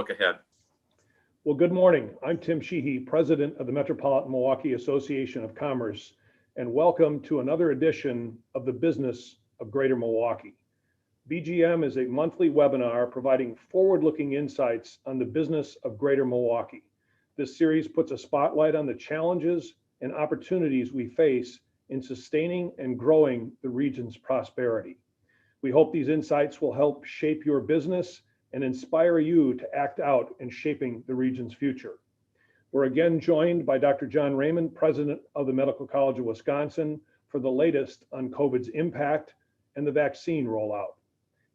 Look ahead. Well, good morning. I'm Tim Sheehy, President of the Metropolitan Milwaukee Association of Commerce, and welcome to another edition of the Business of Greater Milwaukee. BGM is a monthly webinar providing forward-looking insights on the business of Greater Milwaukee. This series puts a spotlight on the challenges and opportunities we face in sustaining and growing the region's prosperity. We hope these insights will help shape your business and inspire you to act out in shaping the region's future. We're again joined by Dr. John Raymond, President of the Medical College of Wisconsin, for the latest on COVID's impact and the vaccine rollout.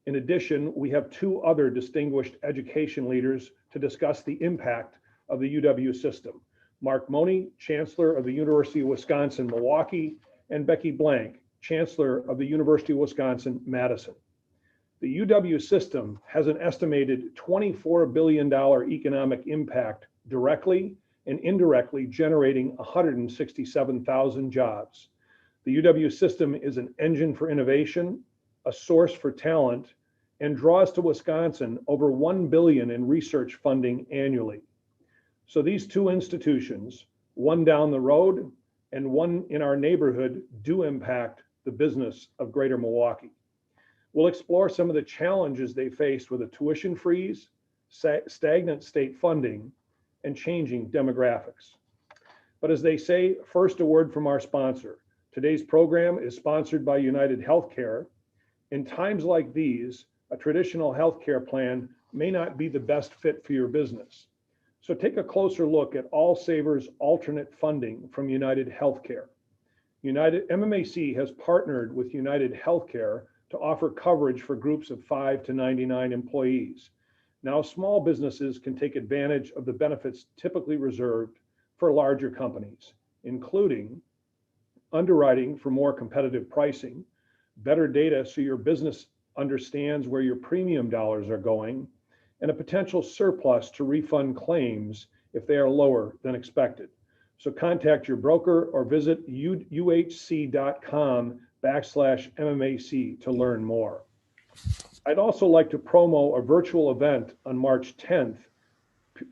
In addition, we have two other distinguished education leaders to discuss the impact of the UW system. Mark Money, Chancellor of the University of Wisconsin-Milwaukee, and Becky Blank, Chancellor of the University of Wisconsin-Madison. The UW system has an estimated $24 billion economic impact directly and indirectly, generating 167,000 jobs. The UW system is an engine for innovation, a source for talent, and draws to Wisconsin over $1 billion in research funding annually. So these two institutions, one down the road and one in our neighborhood, do impact the business of Greater Milwaukee. We'll explore some of the challenges they faced with a tuition freeze, stagnant state funding, and changing demographics. But as they say, first a word from our sponsor. Today's program is sponsored by United Healthcare. In times like these, a traditional healthcare plan may not be the best fit for your business. So take a closer look at All Savers alternate funding from United Healthcare. MMAC has partnered with United Healthcare to offer coverage for groups of 5 to 99 employees. Now, small businesses can take advantage of the benefits typically reserved for larger companies, including underwriting for more competitive pricing, better data so your business understands where your premium dollars are going, and a potential surplus to refund claims if they are lower than expected. So contact your broker or visit uhc.com/MMAC to learn more. I'd also like to promo a virtual event on March 10th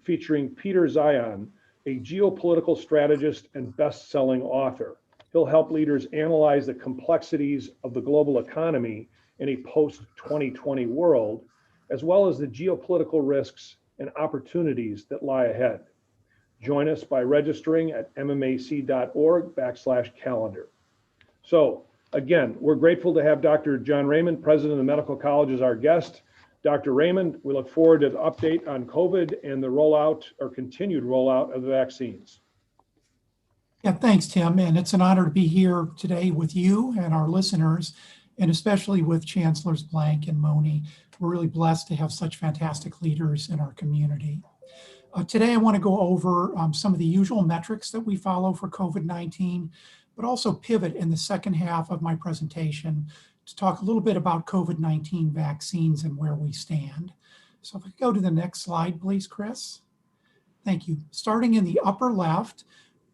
featuring Peter Zion, a geopolitical strategist and best-selling author. He'll help leaders analyze the complexities of the global economy in a post-2020 world, as well as the geopolitical risks and opportunities that lie ahead. Join us by registering at mmac.org/calendar. So again, we're grateful to have Dr. John Raymond, President of the Medical College, as our guest. Dr. Raymond, we look forward to the update on COVID and the rollout or continued rollout of the vaccines. Yeah, thanks, Tim. And it's an honor to be here today with you and our listeners, and especially with Chancellors Blank and Money. We're really blessed to have such fantastic leaders in our community. Today, I want to go over some of the usual metrics that we follow for COVID-19, but also pivot in the second half of my presentation to talk a little bit about COVID-19 vaccines and where we stand. So if we go to the next slide, please, Chris. Thank you. Starting in the upper left,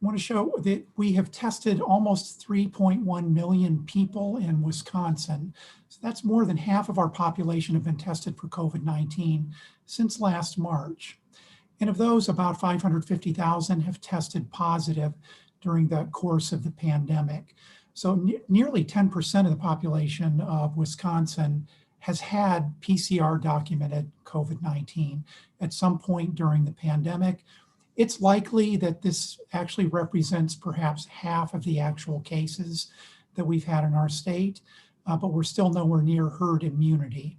I want to show that we have tested almost 3.1 million people in Wisconsin. So that's more than half of our population have been tested for COVID-19 since last March. And of those, about 550,000 have tested positive during the course of the pandemic. So nearly 10% of the population of Wisconsin has had PCR documented COVID-19 at some point during the pandemic. It's likely that this actually represents perhaps half of the actual cases that we've had in our state, but we're still nowhere near herd immunity.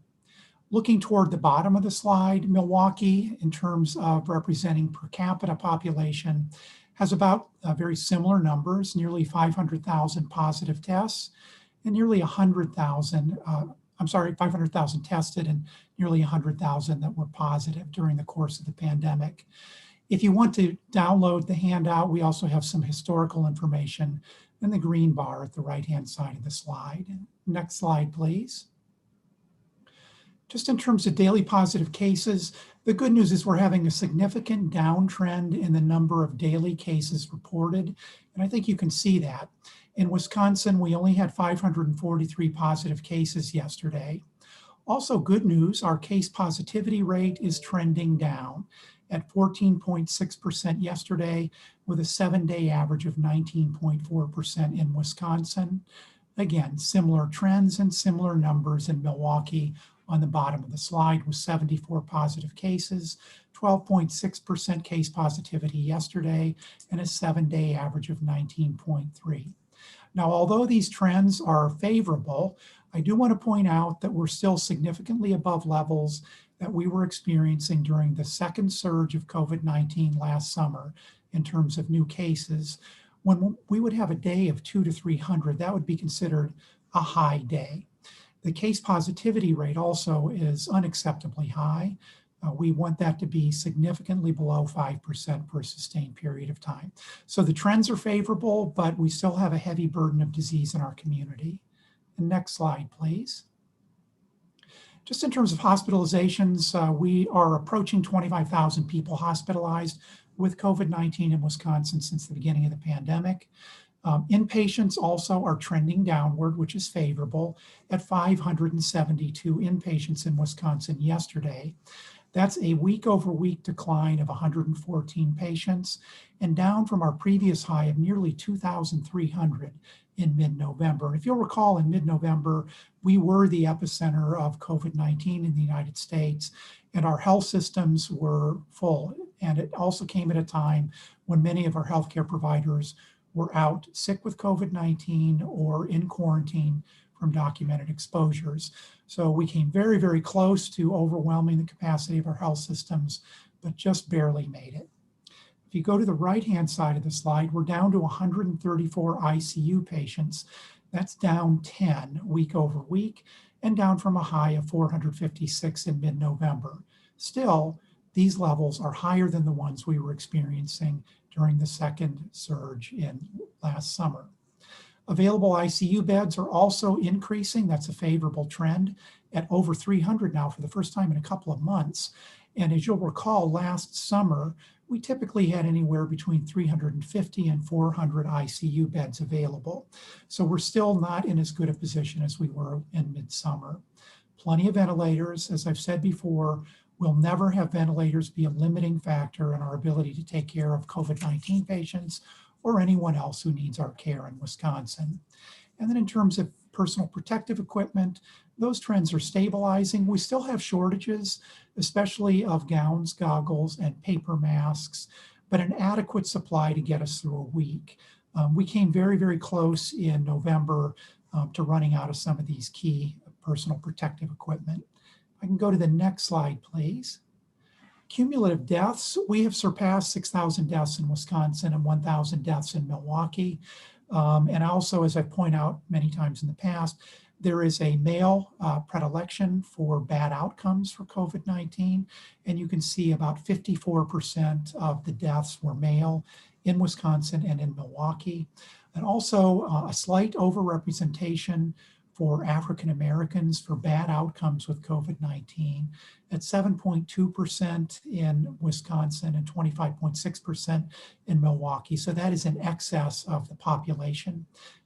Looking toward the bottom of the slide, Milwaukee, in terms of representing per capita population, has about very similar numbers, nearly 500,000 positive tests and nearly 500,000 tested and nearly 100,000 that were positive during the course of the pandemic. If you want to download the handout, we also have some historical information in the green bar at the right-hand side of the slide. Next slide, please. Just in terms of daily positive cases, the good news is we're having a significant downtrend in the number of daily cases reported, and I think you can see that. In Wisconsin, we only had 543 positive cases yesterday. Also good news, our case positivity rate is trending down at 14.6% yesterday with a 7-day average of 19.4% in Wisconsin. Again, similar trends and similar numbers in Milwaukee on the bottom of the slide with 74 positive cases, 12.6% case positivity yesterday, and a 7-day average of 19.3. Now, although these trends are favorable, I do want to point out that we're still significantly above levels that we were experiencing during the second surge of COVID-19 last summer in terms of new cases. When we would have a day of 200 to 300, that would be considered a high day. The case positivity rate also is unacceptably high. We want that to be significantly below 5% for a sustained period of time. So the trends are favorable, but we still have a heavy burden of disease in our community. And next slide, please. Just in terms of hospitalizations, we are approaching 25,000 people hospitalized with COVID-19 in Wisconsin since the beginning of the pandemic. Inpatients also are trending downward, which is favorable, at 572 inpatients in Wisconsin yesterday. That's a week-over-week decline of 114 patients and down from our previous high of nearly 2,300 in mid-November. If you'll recall, in mid-November, we were the epicenter of COVID-19 in the United States, and our health systems were full. And it also came at a time when many of our healthcare providers were out sick with COVID-19 or in quarantine from documented exposures. So we came very, very close to overwhelming the capacity of our health systems, but just barely made it. If you go to the right-hand side of the slide, we're down to 134 ICU patients. That's down 10 week over week and down from a high of 456 in mid-November. Still, these levels are higher than the ones we were experiencing during the second surge in last summer. Available ICU beds are also increasing. That's a favorable trend at over 300 now for the first time in a couple of months. And as you'll recall, last summer, we typically had anywhere between 350 and 400 ICU beds available. So we're still not in as good a position as we were in midsummer. Plenty of ventilators. As I've said before, we'll never have ventilators be a limiting factor in our ability to take care of COVID-19 patients or anyone else who needs our care in Wisconsin. And then in terms of personal protective equipment, those trends are stabilizing. We still have shortages, especially of gowns, goggles, and paper masks, but an adequate supply to get us through a week. We came very, very close in November to running out of some of these key personal protective equipment. I can go to the next slide, please. Cumulative deaths, we have surpassed 6,000 deaths in Wisconsin and 1,000 deaths in Milwaukee. And also, as I point out many times in the past, there is a male predilection for bad outcomes for COVID-19. And you can see about 54% of the deaths were male in Wisconsin and in Milwaukee. And also a slight overrepresentation for African Americans for bad outcomes with COVID-19 at 7.2% in Wisconsin and 25.6% in Milwaukee. So that is in excess of the population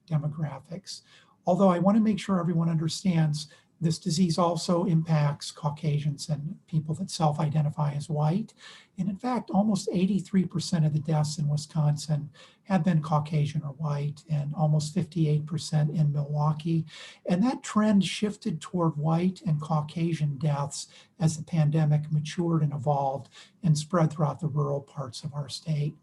demographics. Although I want to make sure everyone understands this disease also impacts Caucasians and people that self-identify as white. And in fact, almost 83% of the deaths in Wisconsin have been Caucasian or white, and almost 58% in Milwaukee. And that trend shifted toward white and Caucasian deaths as the pandemic matured and evolved and spread throughout the rural parts of our state.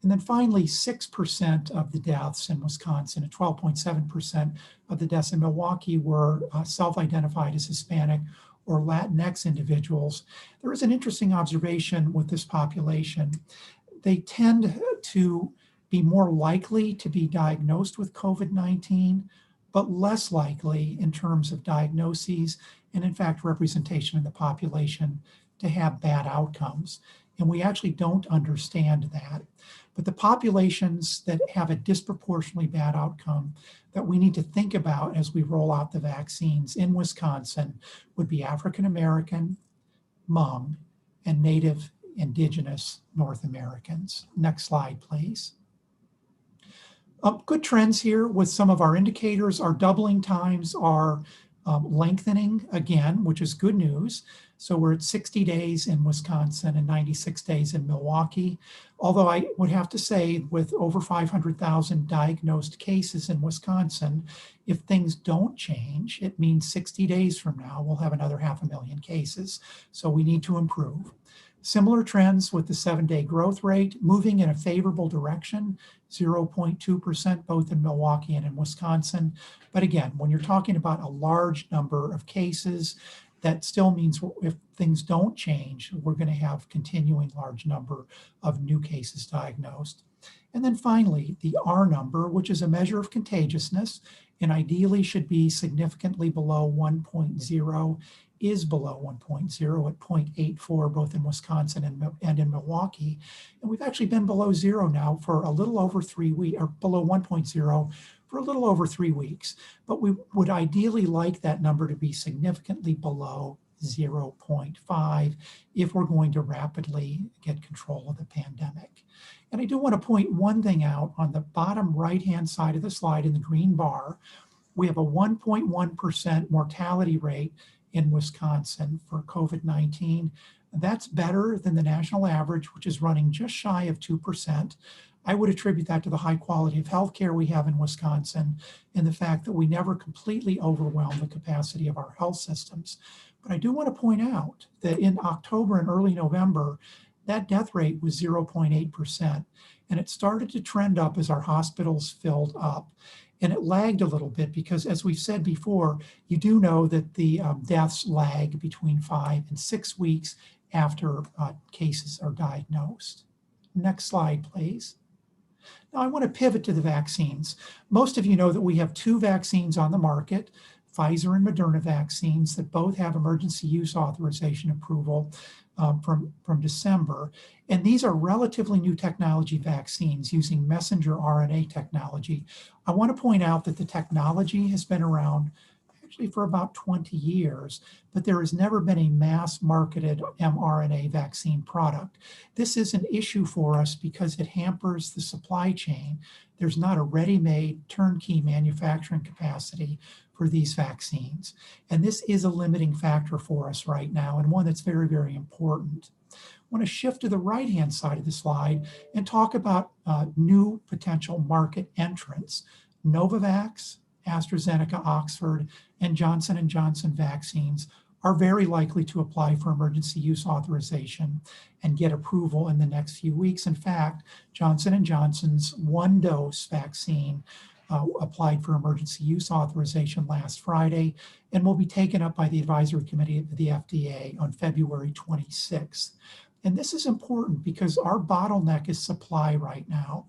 And then finally, 6% of the deaths in Wisconsin and 12.7% of the deaths in Milwaukee were self-identified as Hispanic or Latinx individuals. There is an interesting observation with this population. They tend to be more likely to be diagnosed with COVID-19, but less likely in terms of diagnoses and, in fact, representation in the population to have bad outcomes. And we actually don't understand that. But the populations that have a disproportionately bad outcome that we need to think about as we roll out the vaccines in Wisconsin would be African American, Hmong, and Native Indigenous North Americans. Next slide, please. Good trends here with some of our indicators. Our doubling times are lengthening again, which is good news. So we're at 60 days in Wisconsin and 96 days in Milwaukee. Although I would have to say, with over 500,000 diagnosed cases in Wisconsin, if things don't change, it means 60 days from now, we'll have another 500,000 cases. So we need to improve. Similar trends with the 7-day growth rate moving in a favorable direction, 0.2% both in Milwaukee and in Wisconsin. But again, when you're talking about a large number of cases, that still means if things don't change, we're going to have continuing large number of new cases diagnosed. And then finally, the R number, which is a measure of contagiousness and ideally should be significantly below 1.0, is below 1.0 at 0.84, both in Wisconsin and in Milwaukee. And we've actually been below 0 now for a little over 3 weeks, or below 1.0 for a little over 3 weeks. But we would ideally like that number to be significantly below 0.5 if we're going to rapidly get control of the pandemic. And I do want to point one thing out on the bottom right-hand side of the slide in the green bar. We have a 1.1% mortality rate in Wisconsin for COVID-19. That's better than the national average, which is running just shy of 2%. I would attribute that to the high quality of healthcare we have in Wisconsin and the fact that we never completely overwhelm the capacity of our health systems. But I do want to point out that in October and early November, that death rate was 0.8%. And it started to trend up as our hospitals filled up. And it lagged a little bit because, as we've said before, you do know that the deaths lag between 5 and 6 weeks after cases are diagnosed. Next slide, please. Now I want to pivot to the vaccines. Most of you know that we have 2 vaccines on the market, Pfizer and Moderna vaccines, that both have emergency use authorization approval from December. And these are relatively new technology vaccines using messenger RNA technology. I want to point out that the technology has been around actually for about 20 years, but there has never been a mass marketed mRNA vaccine product. This is an issue for us because it hampers the supply chain. There's not a ready-made turnkey manufacturing capacity for these vaccines. And this is a limiting factor for us right now, and one that's very, very important. I want to shift to the right-hand side of the slide and talk about new potential market entrants. Novavax, AstraZeneca, Oxford, and Johnson & Johnson vaccines are very likely to apply for emergency use authorization and get approval in the next few weeks. In fact, Johnson & Johnson's 1-dose vaccine applied for emergency use authorization last Friday and will be taken up by the advisory committee of the FDA on February 26th. And this is important because our bottleneck is supply right now.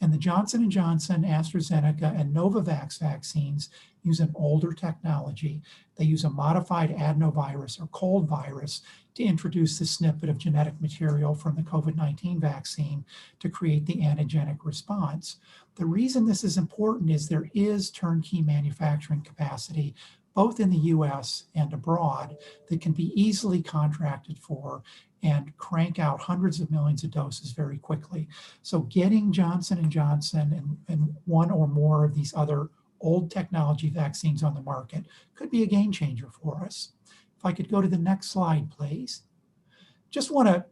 And the Johnson & Johnson, AstraZeneca, and Novavax vaccines use an older technology. They use a modified adenovirus or cold virus to introduce the snippet of genetic material from the COVID-19 vaccine to create the antigenic response. The reason this is important is there is turnkey manufacturing capacity, both in the US and abroad, that can be easily contracted for and crank out hundreds of millions of doses very quickly. So getting Johnson & Johnson and one or more of these other old technology vaccines on the market could be a game changer for us. If I could go to the next slide, please. Just want to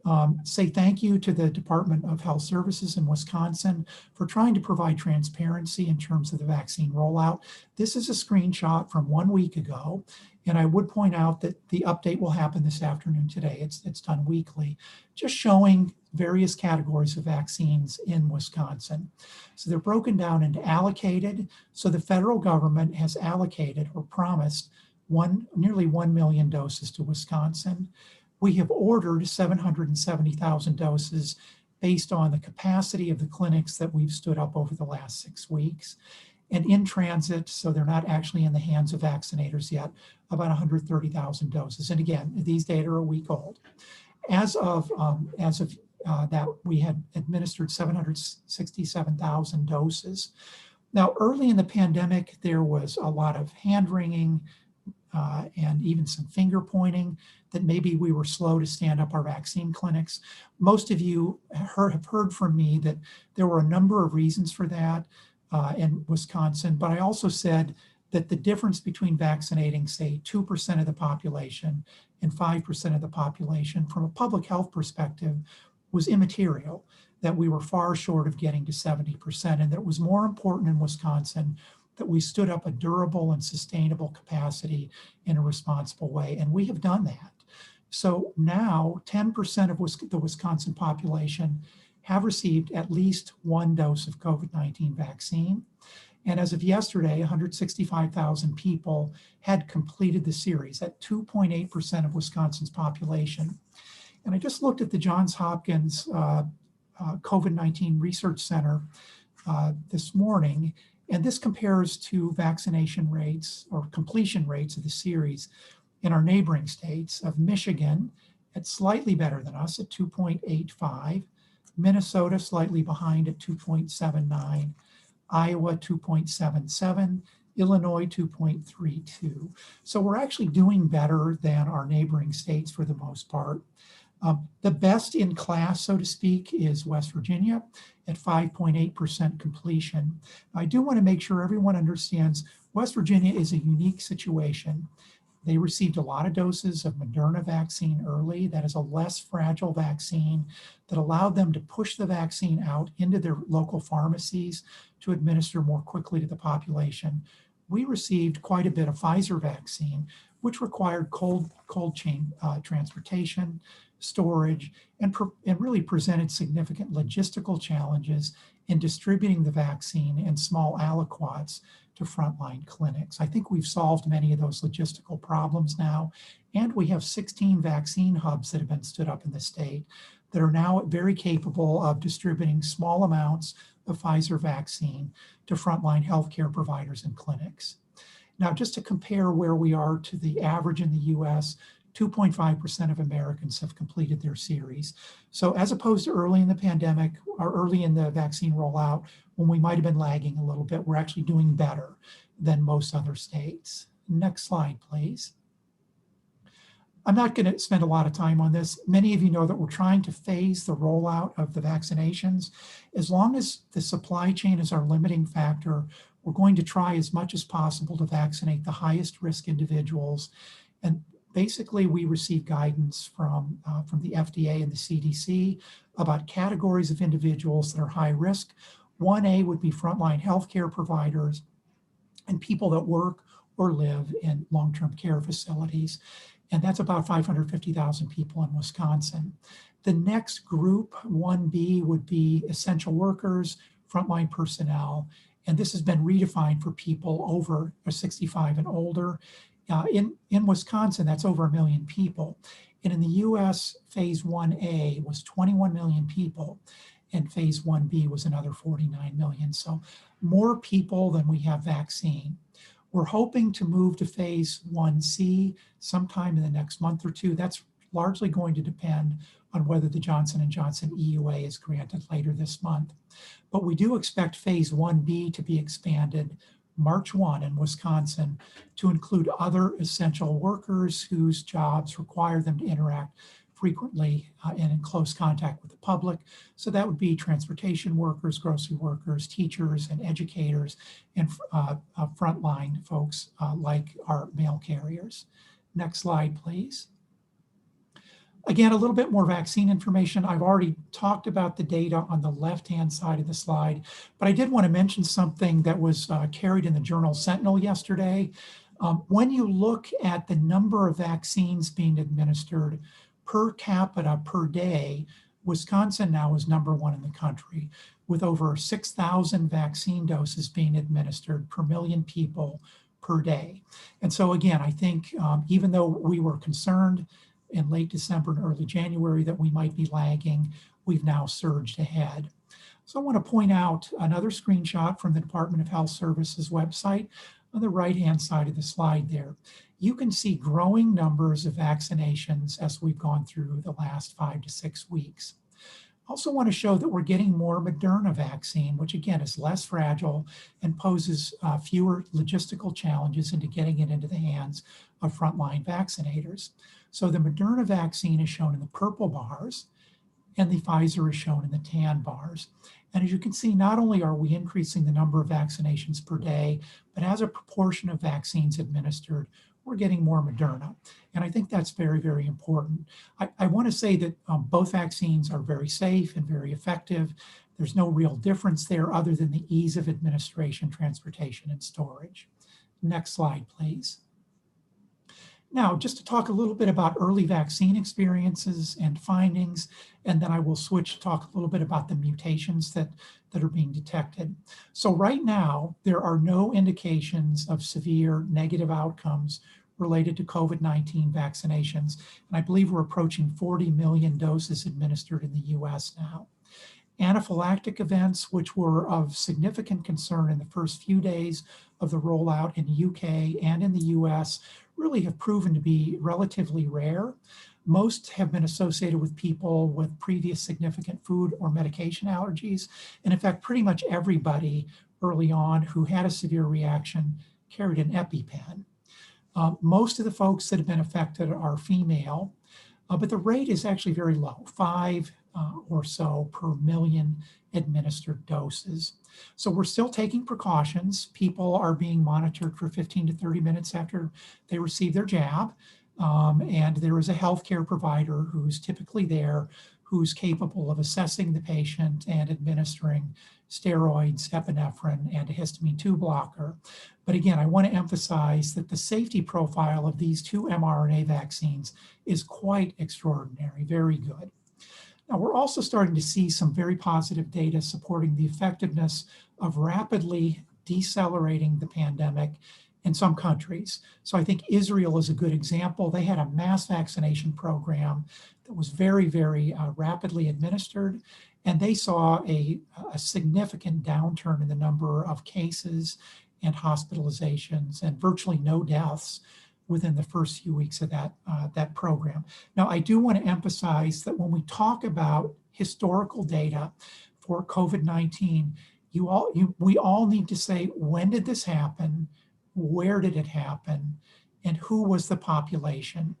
say thank you to the Department of Health Services in Wisconsin for trying to provide transparency in terms of the vaccine rollout. This is a screenshot from 1 week ago, and I would point out that the update will happen this afternoon today. It's done weekly, just showing various categories of vaccines in Wisconsin. So they're broken down into allocated. So the federal government has allocated or promised nearly 1 million doses to Wisconsin. We have ordered 770,000 doses based on the capacity of the clinics that we've stood up over the last 6 weeks. And in transit, so they're not actually in the hands of vaccinators yet, about 130,000 doses. And again, these data are a week old. As of that, we had administered 767,000 doses. Now, early in the pandemic, there was a lot of hand-wringing and even some finger pointing that maybe we were slow to stand up our vaccine clinics. Most of you have heard from me that there were a number of reasons for that in Wisconsin, but I also said that the difference between vaccinating, say, 2% of the population and 5% of the population from a public health perspective was immaterial, that we were far short of getting to 70%, and that it was more important in Wisconsin that we stood up a durable and sustainable capacity in a responsible way, and we have done that. So now 10% of the Wisconsin population have received at least one dose of COVID-19 vaccine. And as of yesterday, 165,000 people had completed the series at 2.8% of Wisconsin's population. And I just looked at the Johns Hopkins COVID-19 Research Center this morning, and this compares to vaccination rates or completion rates of the series in our neighboring states of Michigan at slightly better than us at 2.85, Minnesota slightly behind at 2.79, Iowa 2.77, Illinois 2.32. So we're actually doing better than our neighboring states for the most part. The best in class, so to speak, is West Virginia at 5.8% completion. I do want to make sure everyone understands West Virginia is a unique situation. They received a lot of doses of Moderna vaccine early. That is a less fragile vaccine that allowed them to push the vaccine out into their local pharmacies to administer more quickly to the population. We received quite a bit of Pfizer vaccine, which required cold chain transportation, storage, and really presented significant logistical challenges in distributing the vaccine in small aliquots to frontline clinics. I think we've solved many of those logistical problems now, and we have 16 vaccine hubs that have been stood up in the state that are now very capable of distributing small amounts of Pfizer vaccine to frontline healthcare providers and clinics. Now, just to compare where we are to the average in the US, 2.5% of Americans have completed their series. So as opposed to early in the pandemic or early in the vaccine rollout, when we might have been lagging a little bit, we're actually doing better than most other states. Next slide, please. I'm not going to spend a lot of time on this. Many of you know that we're trying to phase the rollout of the vaccinations. As long as the supply chain is our limiting factor, we're going to try as much as possible to vaccinate the highest risk individuals. And basically, we receive guidance from the FDA and the CDC about categories of individuals that are high risk. 1A would be frontline healthcare providers and people that work or live in long-term care facilities. And that's about 550,000 people in Wisconsin. The next group, 1B, would be essential workers, frontline personnel. And this has been redefined for people over 65 and older. In Wisconsin, that's over 1 million people. And in the US, phase 1A was 21 million people, and phase 1B was another 49 million. So more people than we have vaccine. We're hoping to move to phase 1C sometime in the next month or two. That's largely going to depend on whether the Johnson & Johnson EUA is granted later this month. But we do expect phase 1B to be expanded March 1 in Wisconsin to include other essential workers whose jobs require them to interact frequently and in close contact with the public. So that would be transportation workers, grocery workers, teachers, and educators, and frontline folks like our mail carriers. Next slide, please. Again, a little bit more vaccine information. I've already talked about the data on the left-hand side of the slide, but I did want to mention something that was carried in the journal Sentinel yesterday. When you look at the number of vaccines being administered per capita per day, Wisconsin now is #1 in the country, with over 6,000 vaccine doses being administered per million people per day. And so again, I think even though we were concerned in late December and early January that we might be lagging, we've now surged ahead. So I want to point out another screenshot from the Department of Health Services website on the right-hand side of the slide there. You can see growing numbers of vaccinations as we've gone through the last 5 to 6 weeks. I also want to show that we're getting more Moderna vaccine, which again is less fragile and poses fewer logistical challenges into getting it into the hands of frontline vaccinators. So the Moderna vaccine is shown in the purple bars, and the Pfizer is shown in the tan bars. And as you can see, not only are we increasing the number of vaccinations per day, but as a proportion of vaccines administered, we're getting more Moderna. And I think that's very, very important. I want to say that both vaccines are very safe and very effective. There's no real difference there other than the ease of administration, transportation, and storage. Next slide, please. Now, just to talk a little bit about early vaccine experiences and findings, and then I will switch to talk a little bit about the mutations that are being detected. So right now, there are no indications of severe negative outcomes related to COVID-19 vaccinations. And I believe we're approaching 40 million doses administered in the US now. Anaphylactic events, which were of significant concern in the first few days of the rollout in the UK and in the US, really have proven to be relatively rare. Most have been associated with people with previous significant food or medication allergies. And in fact, pretty much everybody early on who had a severe reaction carried an EpiPen. Most of the folks that have been affected are female, but the rate is actually very low, 5 or so per million administered doses. So we're still taking precautions. People are being monitored for 15 to 30 minutes after they receive their jab. And there is a healthcare provider who's typically there, who's capable of assessing the patient and administering steroids, epinephrine, and a histamine 2 blocker. But again, I want to emphasize that the safety profile of these two mRNA vaccines is quite extraordinary, very good. Now, we're also starting to see some very positive data supporting the effectiveness of rapidly decelerating the pandemic in some countries. So I think Israel is a good example. They had a mass vaccination program that was very, very rapidly administered, and they saw a significant downturn in the number of cases and hospitalizations and virtually no deaths within the first few weeks of that program. Now, I do want to emphasize that when we talk about historical data for COVID-19, we all need to say, when did this happen? Where did it happen? And who was the population?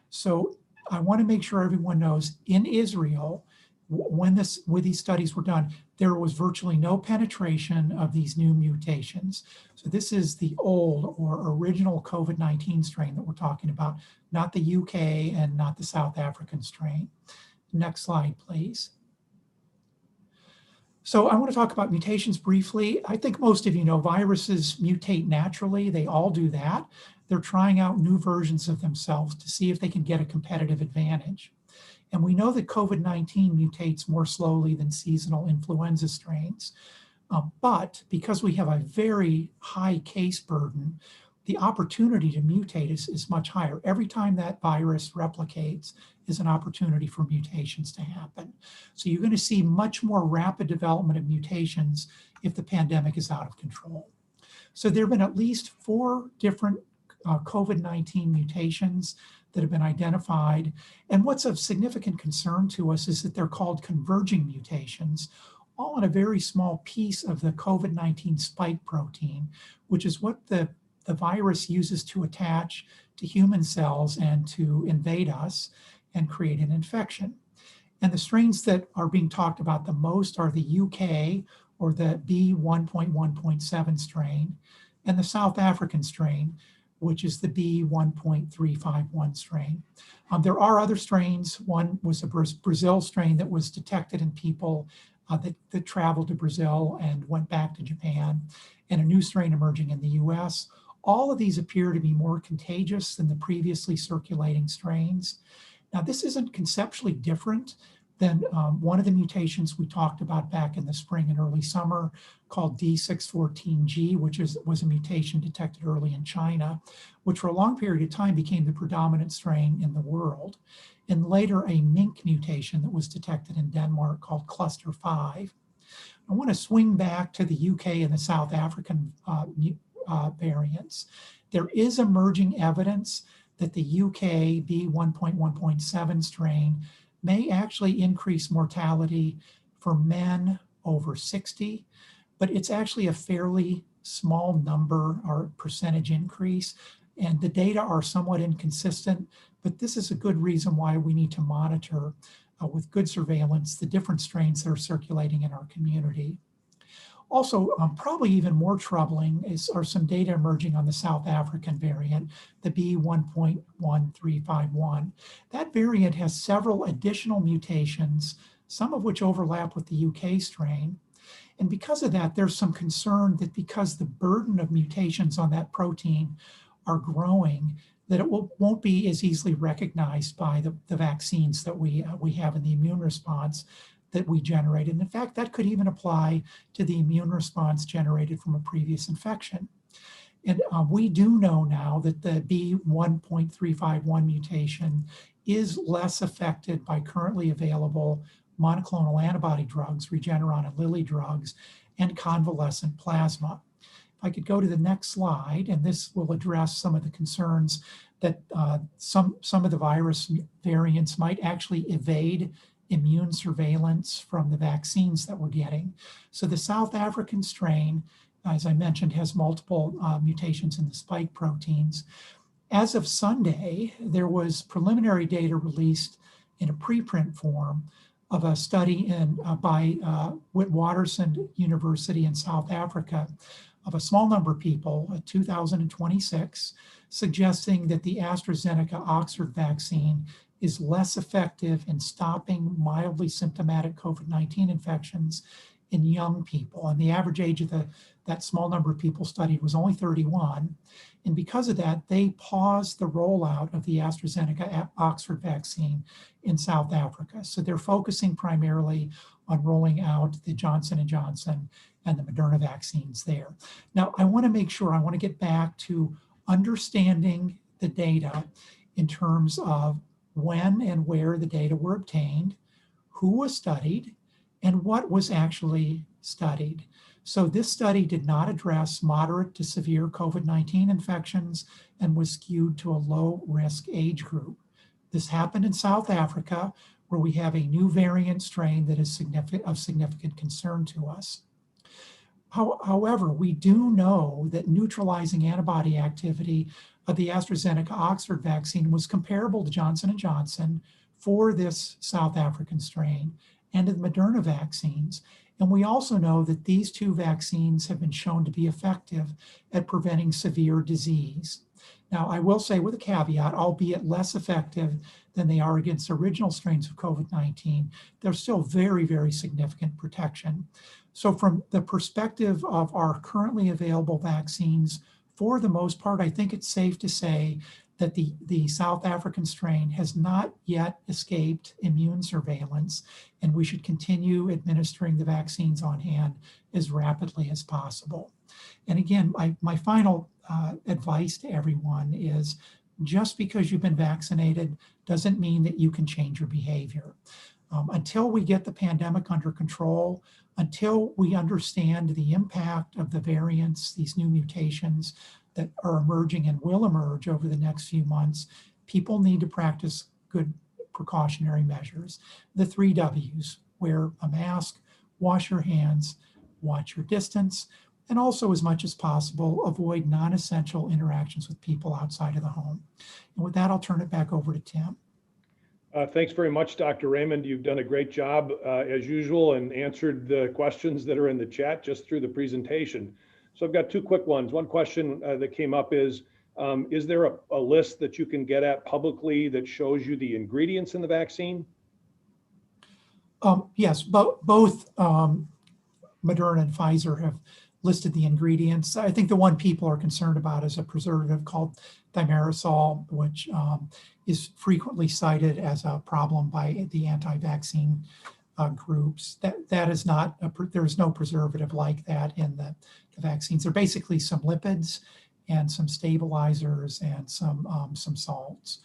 So I want to make sure everyone knows, in Israel, when these studies were done, there was virtually no penetration of these new mutations. So this is the old or original COVID-19 strain that we're talking about, not the UK and not the South African strain. Next slide, please. So I want to talk about mutations briefly. I think most of you know viruses mutate naturally. They all do that. They're trying out new versions of themselves to see if they can get a competitive advantage. And we know that COVID-19 mutates more slowly than seasonal influenza strains. But because we have a very high case burden, the opportunity to mutate is much higher. Every time that virus replicates is an opportunity for mutations to happen. So you're going to see much more rapid development of mutations if the pandemic is out of control. So there have been at least 4 different COVID-19 mutations that have been identified. And what's of significant concern to us is that they're called converging mutations, all in a very small piece of the COVID-19 spike protein, which is what the virus uses to attach to human cells and to invade us and create an infection. And the strains that are being talked about the most are the UK, or the B1.1.7 strain, and the South African strain, which is the B1.351 strain. There are other strains. One was a Brazil strain that was detected in people that traveled to Brazil and went back to Japan, and a new strain emerging in the US. All of these appear to be more contagious than the previously circulating strains. Now, this isn't conceptually different than one of the mutations we talked about back in the spring and early summer called D614G, which was a mutation detected early in China, which for a long period of time became the predominant strain in the world. And later a mink mutation that was detected in Denmark called cluster 5. I want to swing back to the UK and the South African variants. There is emerging evidence that the UK B1.1.7 strain may actually increase mortality for men over 60, but it's actually a fairly small number or percentage increase. And the data are somewhat inconsistent, but this is a good reason why we need to monitor with good surveillance, the different strains that are circulating in our community. Also, probably even more troubling are some data emerging on the South African variant, the B1.1351. That variant has several additional mutations, some of which overlap with the UK strain. And because of that, there's some concern that because the burden of mutations on that protein are growing, that it won't be as easily recognized by the vaccines that we have in the immune response that we generated. And in fact, that could even apply to the immune response generated from a previous infection. And we do know now that the B1.351 mutation is less affected by currently available monoclonal antibody drugs, Regeneron and Lilly drugs, and convalescent plasma. If I could go to the next slide, and this will address some of the concerns that some of the virus variants might actually evade immune surveillance from the vaccines that we're getting. So the South African strain, as I mentioned, has multiple mutations in the spike proteins. As of Sunday, there was preliminary data released in a preprint form of a study by Witwatersrand University in South Africa of a small number of people, 2,026, suggesting that the AstraZeneca Oxford vaccine is less effective in stopping mildly symptomatic COVID-19 infections in young people. And the average age of that small number of people studied was only 31. And because of that, they paused the rollout of the AstraZeneca Oxford vaccine in South Africa. So they're focusing primarily on rolling out the Johnson & Johnson and the Moderna vaccines there. Now, I want to get back to understanding the data in terms of when and where the data were obtained, who was studied, and what was actually studied. So this study did not address moderate to severe COVID-19 infections and was skewed to a low-risk age group. This happened in South Africa, where we have a new variant strain that is of significant concern to us. However, we do know that neutralizing antibody activity of the AstraZeneca Oxford vaccine was comparable to Johnson & Johnson for this South African strain and to the Moderna vaccines. And we also know that these two vaccines have been shown to be effective at preventing severe disease. Now, I will say with a caveat, albeit less effective than they are against original strains of COVID-19, there's still very, very significant protection. So from the perspective of our currently available vaccines, for the most part, I think it's safe to say that the South African strain has not yet escaped immune surveillance, and we should continue administering the vaccines on hand as rapidly as possible. And again, my final advice to everyone is just because you've been vaccinated doesn't mean that you can change your behavior. Until we get the pandemic under control, until we understand the impact of the variants, these new mutations that are emerging and will emerge over the next few months, people need to practice good precautionary measures. The 3 W's: wear a mask, wash your hands, watch your distance, and also, as much as possible, avoid non-essential interactions with people outside of the home. And with that, I'll turn it back over to Tim. Thanks very much, Dr. Raymond. You've done a great job, as usual, and answered the questions that are in the chat just through the presentation. So I've got 2 quick ones. One question that came up is there a list that you can get at publicly that shows you the ingredients in the vaccine? Yes, both Moderna and Pfizer have listed the ingredients. I think the one people are concerned about is a preservative called thimerosal, which is frequently cited as a problem by the anti-vaccine groups. That is not, there's no preservative like that in the vaccines. They're basically some lipids and some stabilizers and some salts.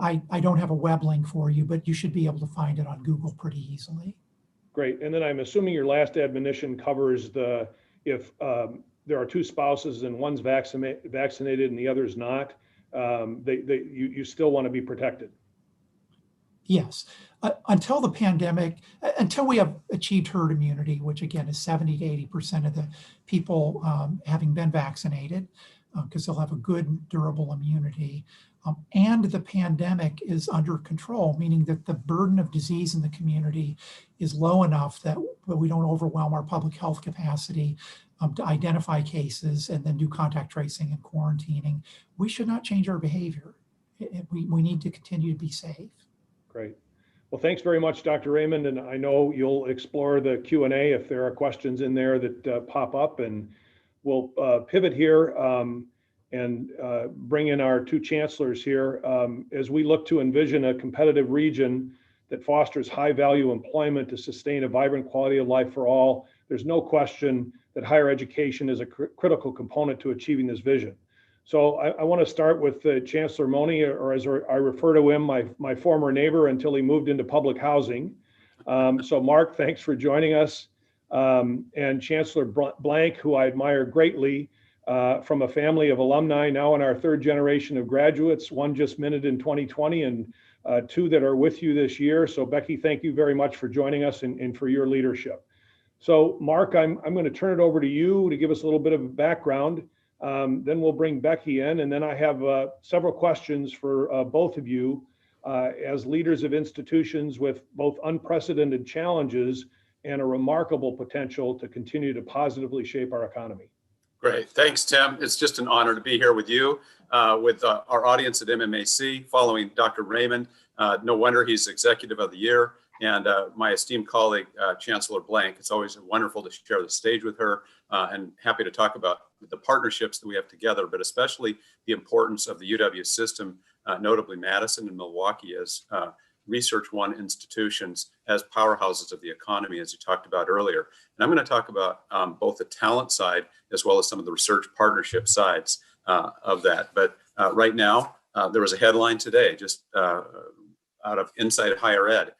I don't have a web link for you, but you should be able to find it on Google pretty easily. Great. And then I'm assuming your last admonition covers if there are 2 spouses and one's vaccinated and the other's not, you still want to be protected. Yes. Until the pandemic, until we have achieved herd immunity, which again is 70 to 80% of the people having been vaccinated, because they'll have a good durable immunity. And the pandemic is under control, meaning that the burden of disease in the community is low enough that we don't overwhelm our public health capacity to identify cases and then do contact tracing and quarantining. We should not change our behavior. We need to continue to be safe. Great. Well, thanks very much, Dr. Raymond. And I know you'll explore the Q&A if there are questions in there that pop up, and we'll pivot here and bring in our two chancellors here. As we look to envision a competitive region that fosters high value employment to sustain a vibrant quality of life for all, there's no question that higher education is a critical component to achieving this vision. So I want to start with Chancellor Money, or as I refer to him, my former neighbor until he moved into public housing. So Mark, thanks for joining us. And Chancellor Blank, who I admire greatly, from a family of alumni, now in our third generation of graduates, one just minted in 2020 and two that are with you this year. So Becky, thank you very much for joining us and for your leadership. So Mark, I'm going to turn it over to you to give us a little bit of a background. Then we'll bring Becky in, and then I have several questions for both of you as leaders of institutions with both unprecedented challenges and a remarkable potential to continue to positively shape our economy. Great. Thanks, Tim. It's just an honor to be here with you, with our audience at MMAC, following Dr. Raymond. No wonder he's Executive of the Year. And my esteemed colleague, Chancellor Blank. It's always wonderful to share the stage with her, and happy to talk about the partnerships that we have together, but especially the importance of the UW system, notably Madison and Milwaukee as Research One institutions as powerhouses of the economy, as you talked about earlier. And I'm going to talk about both the talent side as well as some of the research partnership sides of that. But right now, there was a headline today just out of Inside Higher Ed.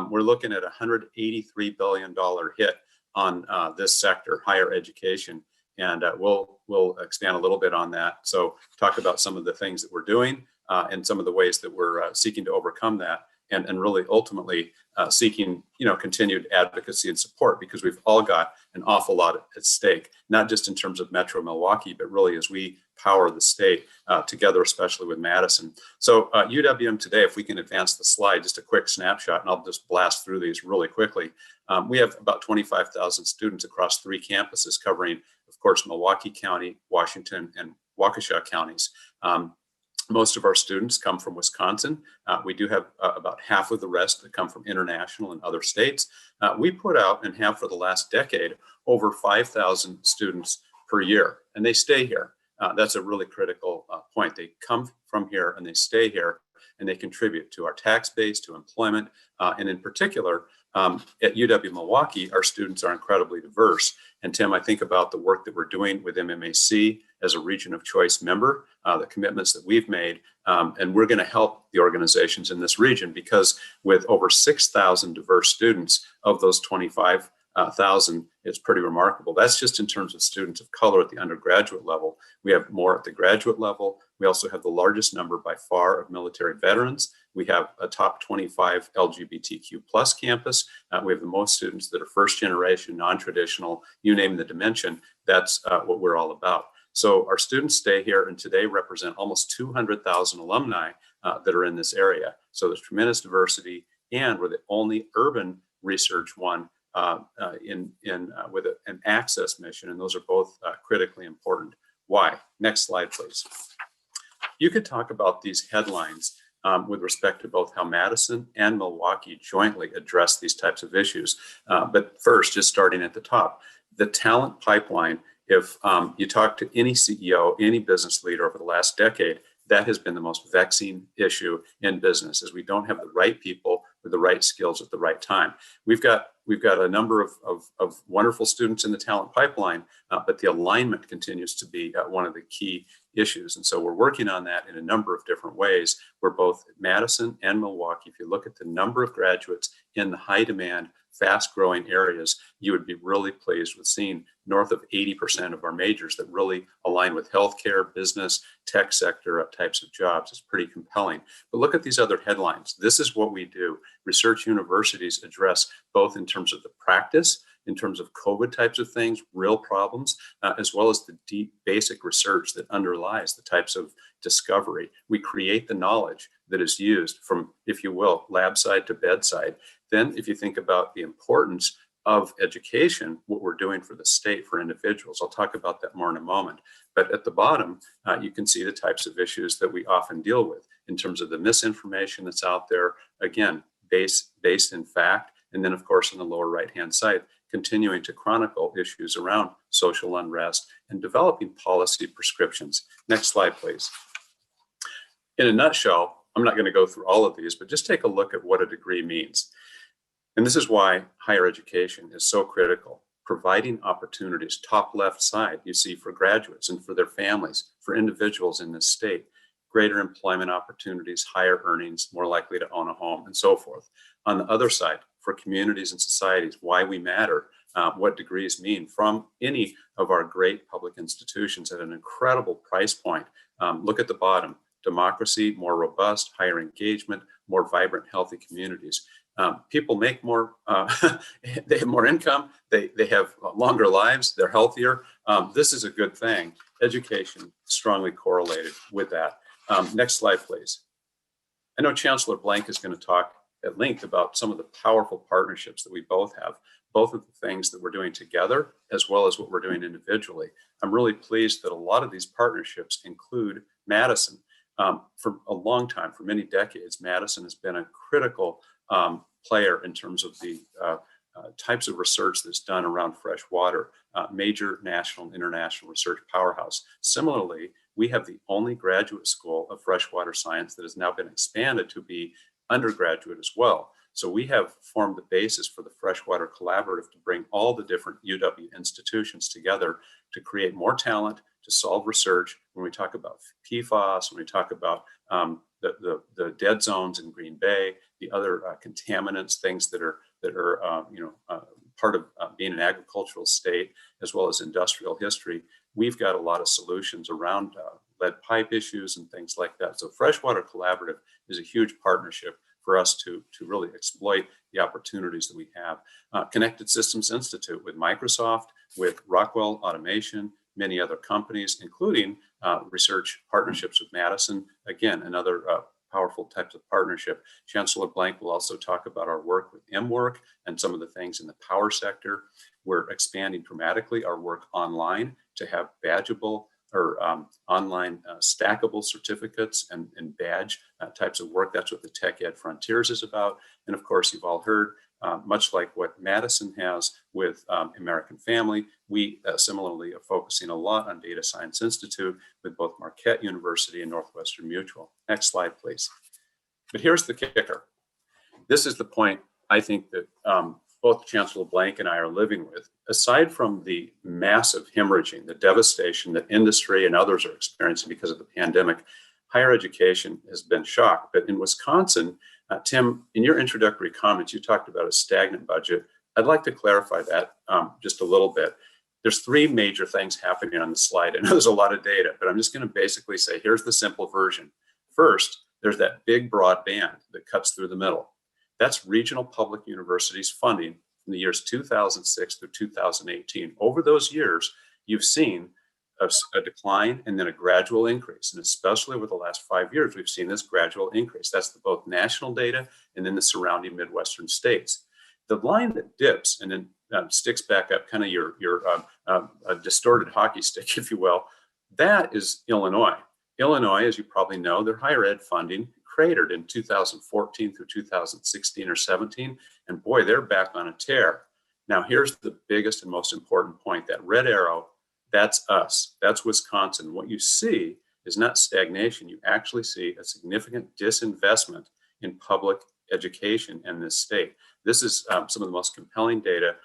We're looking at a $183 billion hit on this sector, higher education. And we'll expand a little bit on that. So talk about some of the things that we're doing and some of the ways that we're seeking to overcome that. And really ultimately seeking, continued advocacy and support, because we've all got an awful lot at stake, not just in terms of Metro Milwaukee, but really as we power the state together, especially with Madison. So UWM today, if we can advance the slide, just a quick snapshot, and I'll just blast through these really quickly. We have about 25,000 students across 3 campuses covering, of course, Milwaukee County, Washington, and Waukesha counties. Most of our students come from Wisconsin. We do have about half of the rest that come from international and other states. We put out and have for the last decade over 5,000 students per year, and they stay here. That's a really critical point. They come from here and they stay here, and they contribute to our tax base, to employment, and in particular, at UW Milwaukee, our students are incredibly diverse. And Tim, I think about the work that we're doing with MMAC as a Region of Choice member, the commitments that we've made, and we're going to help the organizations in this region, because with over 6,000 diverse students of those 25,000, it's pretty remarkable. That's just in terms of students of color at the undergraduate level. We have more at the graduate level. We also have the largest number by far of military veterans. We have a top 25 LGBTQ plus campus. We have the most students that are first generation, non-traditional, you name the dimension. That's what we're all about. So our students stay here and today represent almost 200,000 alumni that are in this area. So there's tremendous diversity, and we're the only urban Research One with an access mission, and those are both critically important. Why? Next slide, please. You could talk about these headlines with respect to both how Madison and Milwaukee jointly address these types of issues. But first, just starting at the top, the talent pipeline. If you talk to any CEO, any business leader over the last decade, that has been the most vexing issue in business, is we don't have the right people with the right skills at the right time. We've got a number of wonderful students in the talent pipeline, but the alignment continues to be one of the key issues. And so we're working on that in a number of different ways. We're both at Madison and Milwaukee. If you look at the number of graduates in the high demand, fast growing areas, you would be really pleased with seeing north of 80% of our majors that really align with healthcare, business, tech sector types of jobs. It's pretty compelling. But look at these other headlines. This is what we do. Research universities address both in terms of the practice in terms of COVID types of things, real problems, as well as the deep basic research that underlies the types of discovery. We create the knowledge that is used from, if you will, lab side to bedside. Then if you think about the importance of education, what we're doing for the state, for individuals, I'll talk about that more in a moment. But at the bottom, you can see the types of issues that we often deal with in terms of the misinformation that's out there, again, based in fact. And then, of course, on the lower right-hand side, continuing to chronicle issues around social unrest and developing policy prescriptions. Next slide, please. In a nutshell, I'm not going to go through all of these, but just take a look at what a degree means. And this is why higher education is so critical, providing opportunities, top left side, you see, for graduates and for their families, for individuals in this state, greater employment opportunities, higher earnings, more likely to own a home, and so forth. On the other side, for communities and societies, why we matter, what degrees mean from any of our great public institutions at an incredible price point. Look at the bottom, democracy, more robust, higher engagement, more vibrant, healthy communities. People make more, they have more income, they have longer lives, they're healthier. This is a good thing. Education strongly correlated with that. Next slide, please. I know Chancellor Blank is going to talk at length about some of the powerful partnerships that we both have, both of the things that we're doing together, as well as what we're doing individually. I'm really pleased that a lot of these partnerships include Madison. For a long time, for many decades, Madison has been a critical player in terms of the types of research that's done around fresh water, major national and international research powerhouse. Similarly, we have the only graduate school of freshwater science that has now been expanded to be undergraduate as well. So we have formed the basis for the Freshwater Collaborative to bring all the different UW institutions together to create more talent, to solve research. When we talk about PFAS, when we talk about the dead zones in Green Bay, the other contaminants, things that are part of being an agricultural state, as well as industrial history, we've got a lot of solutions around lead pipe issues and things like that. So Freshwater Collaborative is a huge partnership for us to really exploit the opportunities that we have. Connected Systems Institute with Microsoft, with Rockwell Automation, many other companies, including research partnerships with Madison. Again, another powerful types of partnership. Chancellor Blank will also talk about our work with MWork and some of the things in the power sector. We're expanding dramatically our work online to have badgeable or online stackable certificates and badge types of work. That's what the Tech Ed Frontiers is about. And of course, you've all heard, much like what Madison has with American Family, we similarly are focusing a lot on Data Science Institute with both Marquette University and Northwestern Mutual. Next slide, please. But here's the kicker. This is the point I think that both Chancellor Blank and I are living with. Aside from the massive hemorrhaging, the devastation that industry and others are experiencing because of the pandemic, higher education has been shocked. But in Wisconsin, Tim, in your introductory comments, you talked about a stagnant budget. I'd like to clarify that just a little bit. There's three major things happening on the slide. I know there's a lot of data, but I'm just going to basically say, here's the simple version. First, there's that big broad band that cuts through the middle. That's regional public universities funding from the years 2006 through 2018. Over those years, you've seen a decline and then a gradual increase. And especially over the last 5 years, we've seen this gradual increase. That's both national data and then the surrounding Midwestern states. The line that dips and then sticks back up, kind of your distorted hockey stick, if you will, that is Illinois. Illinois, as you probably know, their higher ed funding cratered in 2014 through 2016 or 17. And boy, they're back on a tear. Now, here's the biggest and most important point. That red arrow, that's us. That's Wisconsin. What you see is not stagnation. You actually see a significant disinvestment in public education in this state. This is some of the most compelling data,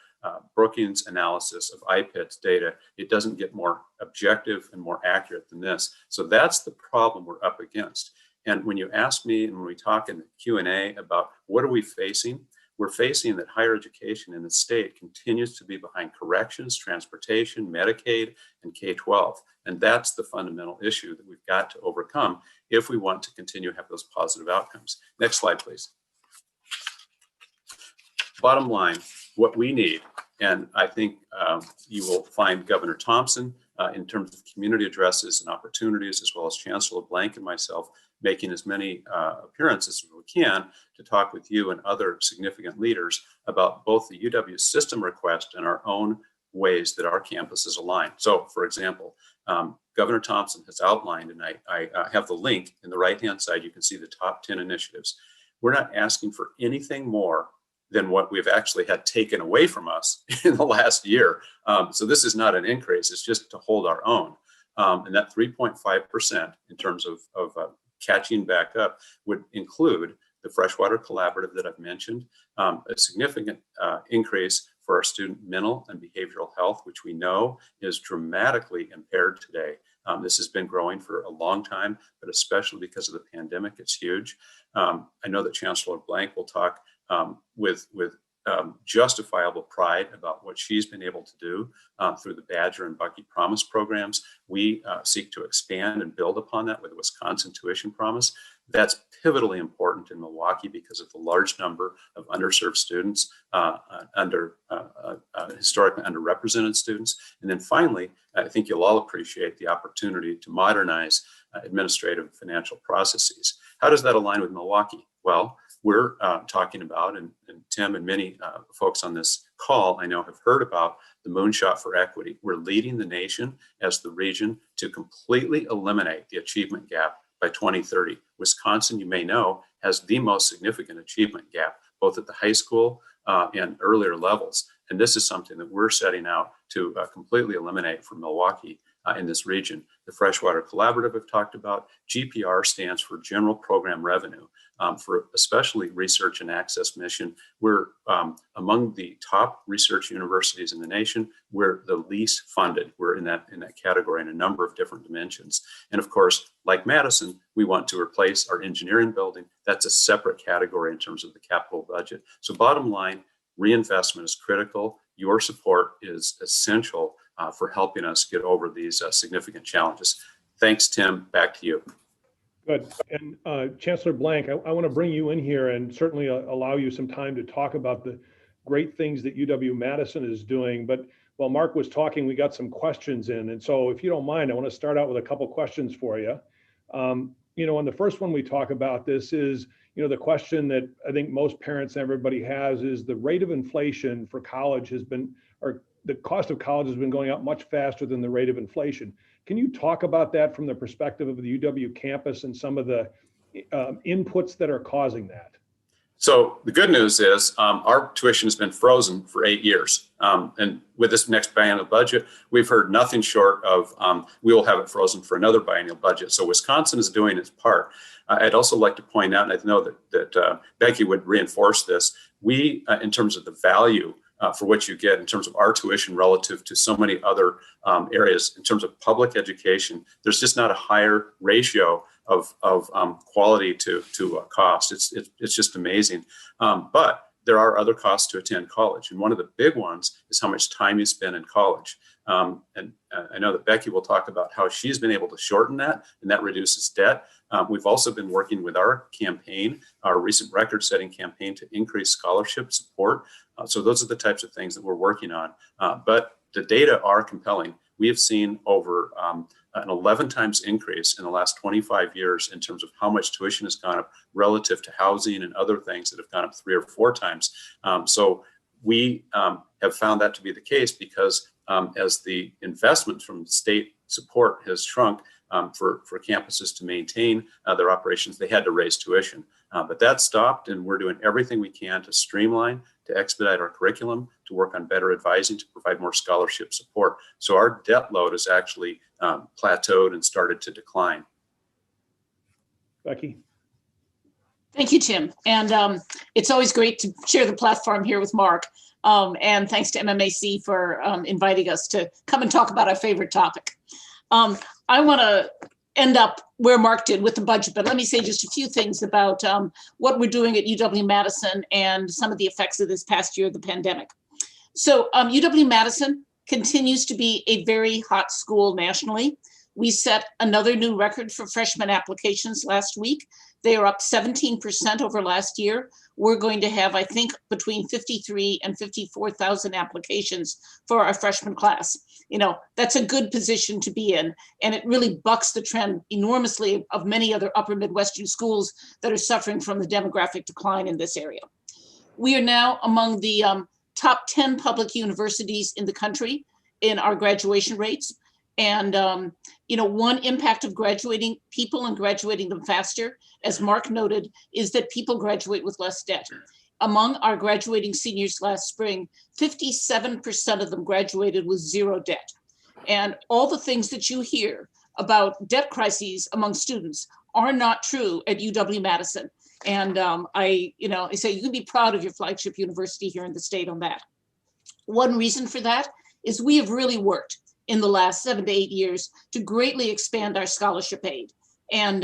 Brookings analysis of IPIT's data. It doesn't get more objective and more accurate than this. So that's the problem we're up against. And when you ask me, and when we talk in the Q&A about what are we facing, we're facing that higher education in the state continues to be behind corrections, transportation, Medicaid, and K-12. And that's the fundamental issue that we've got to overcome if we want to continue to have those positive outcomes. Next slide, please. Bottom line, what we need And I think you will find Governor Thompson in terms of community addresses and opportunities, as well as Chancellor Blank and myself, making as many appearances as we can to talk with you and other significant leaders about both the UW system request and our own ways that our campuses align. So, for example, Governor Thompson has outlined, and I have the link in the right-hand side, you can see the top 10 initiatives. We're not asking for anything more than what we've actually had taken away from us in the last year. So this is not an increase, it's just to hold our own. And that 3.5% in terms of catching back up would include the Freshwater Collaborative that I've mentioned, a significant increase for our student mental and behavioral health, which we know is dramatically impaired today. This has been growing for a long time, but especially because of the pandemic, it's huge. I know that Chancellor Blank will talk with justifiable pride about what she's been able to do through the Badger and Bucky Promise programs. We seek to expand and build upon that with the Wisconsin Tuition Promise. That's pivotally important in Milwaukee because of the large number of underserved students, historically underrepresented students. And then finally, I think you'll all appreciate the opportunity to modernize administrative and financial processes. How does that align with Milwaukee? Well, we're talking about, and Tim and many folks on this call I know have heard about the Moonshot for Equity. We're leading the nation as the region to completely eliminate the achievement gap by 2030. Wisconsin, you may know, has the most significant achievement gap, both at the high school and earlier levels. And this is something that we're setting out to completely eliminate for Milwaukee in this region. The Freshwater Collaborative I've talked about. GPR stands for General Program Revenue. For especially research and access mission, we're among the top research universities in the nation. We're the least funded. We're in that category in a number of different dimensions. And of course, like Madison, we want to replace our engineering building. That's a separate category in terms of the capital budget. So bottom line, reinvestment is critical. Your support is essential for helping us get over these significant challenges. Thanks, Tim. Back to you. Good. And Chancellor Blank, I want to bring you in here and certainly allow you some time to talk about the great things that UW-Madison is doing. But while Mark was talking, we got some questions in. And so if you don't mind, I want to start out with a couple questions for you. And the first one we talk about this is, the question that I think most parents and everybody has is the rate of inflation for college has been, or the cost of college has been going up much faster than the rate of inflation. Can you talk about that from the perspective of the UW campus and some of the inputs that are causing that? So the good news is our tuition has been frozen for 8 years. And with this next biennial budget, we've heard nothing short of we will have it frozen for another biennial budget. So Wisconsin is doing its part. I'd also like to point out, and I know that Becky would reinforce this, we, in terms of the value for what you get in terms of our tuition relative to so many other areas, in terms of public education, there's just not a higher ratio of quality to cost. It's just amazing. But there are other costs to attend college. And one of the big ones is how much time you spend in college. And I know that Becky will talk about how she's been able to shorten that, and that reduces debt. We've also been working with our campaign, our recent record-setting campaign, to increase scholarship support. So those are the types of things that we're working on. But the data are compelling. We have seen over an 11 times increase in the last 25 years in terms of how much tuition has gone up relative to housing and other things that have gone up 3 or 4 times. So we have found that to be the case because as the investment from state support has shrunk for campuses to maintain their operations, they had to raise tuition. But that stopped, and we're doing everything we can to streamline, to expedite our curriculum, to work on better advising, to provide more scholarship support. So our debt load has actually plateaued and started to decline. Becky? Thank you, Tim. And it's always great to share the platform here with Mark. And thanks to MMAC for inviting us to come and talk about our favorite topic. I want to end up where Mark did with the budget, but let me say just a few things about what we're doing at UW-Madison and some of the effects of this past year of the pandemic. So UW-Madison continues to be a very hot school nationally. We set another new record for freshman applications last week. They are up 17% over last year. We're going to have, I think, between 53 and 54,000 applications for our freshman class. You know, that's a good position to be in, and it really bucks the trend enormously of many other upper Midwestern schools that are suffering from the demographic decline in this area. We are now among the top 10 public universities in the country in our graduation rates. And, you know, one impact of graduating people and graduating them faster, as Mark noted, is that people graduate with less debt. Among our graduating seniors last spring, 57% of them graduated with zero debt. And all the things that you hear about debt crises among students are not true at UW-Madison. And I say you can be proud of your flagship university here in the state on that. One reason for that is we have really worked in the last 7 to 8 years to greatly expand our scholarship aid. And